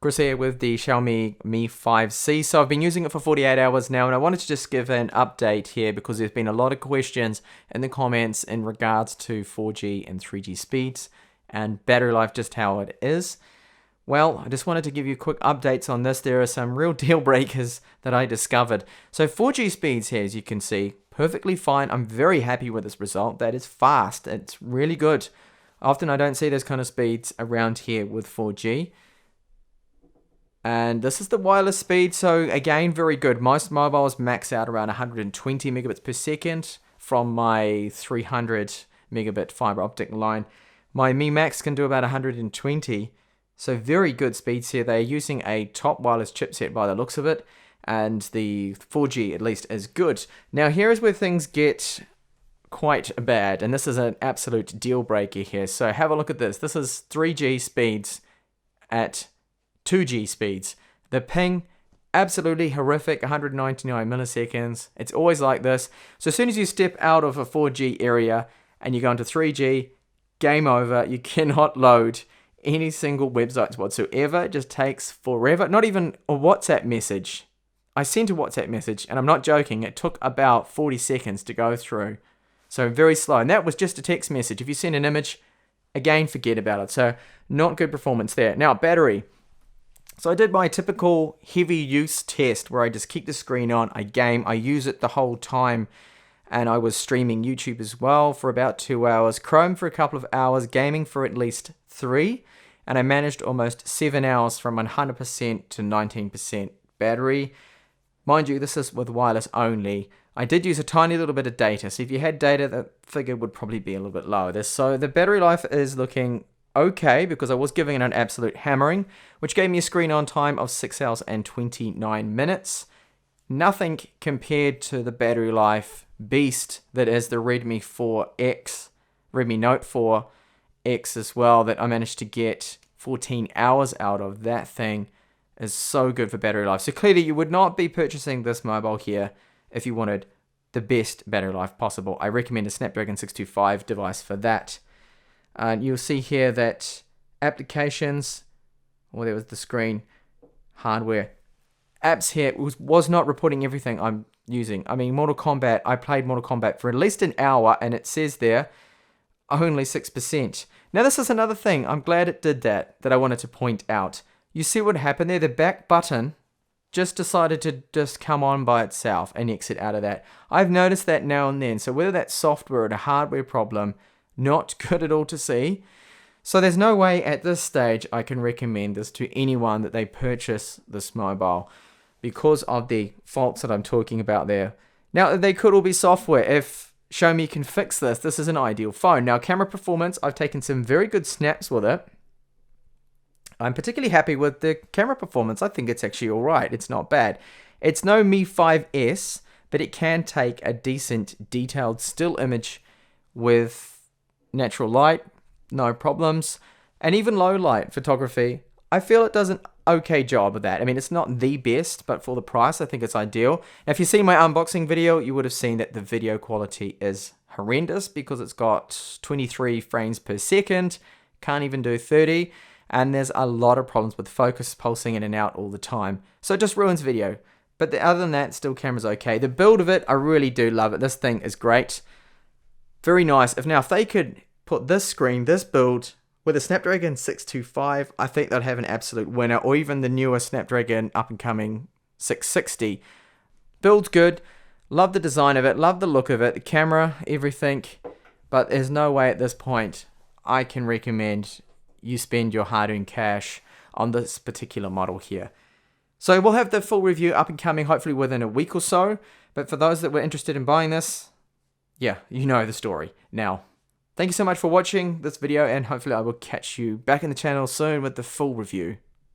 Chris here with the Xiaomi Mi 5C. So I've been using it for 48 hours now, and I wanted to just give an update here because there's been a lot of questions in the comments in regards to 4G and 3G speeds and battery life, just how it is. Well, I just wanted to give you quick updates on this. There are some real deal breakers that I discovered. So 4G speeds here, as you can see, perfectly fine. I'm very happy with this result. That is fast. It's really good. Often I don't see those kind of speeds around here with 4G. And this is the wireless speed, so again, very good. Most mobiles max out around 120 megabits per second from my 300 megabit fiber optic line. My Mi Max can do about 120, so very good speeds here. They're using a top wireless chipset by the looks of it, and the 4G at least is good. Now here is where things get quite bad, and this is an absolute deal breaker here. So have a look at this. This is 3G speeds at 2G speeds. The ping, absolutely horrific, 199 milliseconds. It's always like this. So as soon as you step out of a 4G area and you go into 3G, game over. You cannot load any single websites whatsoever. It just takes forever. Not even a WhatsApp message. I sent a WhatsApp message, and I'm not joking, it took about 40 seconds to go through. So very slow. And that was just a text message. If you send an image, again, forget about it. So not good performance there. Now, battery. So I did my typical heavy use test where I just keep the screen on, I game, I use it the whole time, and I was streaming YouTube as well for about 2 hours, Chrome for a couple of hours, gaming for at least 3, and I managed almost 7 hours from 100% to 19% battery. Mind you, this is with wireless only. I did use a tiny little bit of data, so if you had data, that figure would probably be a little bit lower. So the battery life is looking okay, because I was giving it an absolute hammering, which gave me a screen on time of 6 hours and 29 minutes. Nothing compared to the battery life beast that is the Redmi 4X, Redmi Note 4X as well, that I managed to get 14 hours out of. That thing is so good for battery life. So clearly you would not be purchasing this mobile here if you wanted the best battery life possible. I recommend a Snapdragon 625 device for that. You'll see here that applications, there was the screen, hardware, apps here was not reporting everything I'm using. I mean, Mortal Kombat, I played Mortal Kombat for at least an hour, and it says there only 6%. Now this is another thing, I'm glad it did that I wanted to point out. You see what happened there? The back button just decided to just come on by itself and exit out of that. I've noticed that now and then, so whether that's software or a hardware problem, not good at all to see. So there's no way at this stage I can recommend this to anyone that they purchase this mobile because of the faults that I'm talking about there. Now, they could all be software. If Xiaomi can fix this, this is an ideal phone. Now, camera performance, I've taken some very good snaps with it. I'm particularly happy with the camera performance. I think it's actually all right. It's not bad. It's no Mi 5S, but it can take a decent detailed still image with natural light, no problems, and even low light photography. I feel it does an okay job of that. I mean, it's not the best, but for the price, I think it's ideal. Now, if you see my unboxing video, you would have seen that the video quality is horrendous because it's got 23 frames per second, can't even do 30, and there's a lot of problems with focus pulsing in and out all the time. So it just ruins video. But other than that, still camera's okay. The build of it, I really do love it. This thing is great. Very nice. If they could put this screen, this build, with a Snapdragon 625, I think they'd have an absolute winner, or even the newer Snapdragon up-and-coming 660. Build's good. Love the design of it. Love the look of it. The camera, everything. But there's no way at this point I can recommend you spend your hard-earned cash on this particular model here. So we'll have the full review up-and-coming hopefully within a week or so. But for those that were interested in buying this, yeah, you know the story. Now, thank you so much for watching this video, and hopefully I will catch you back in the channel soon with the full review.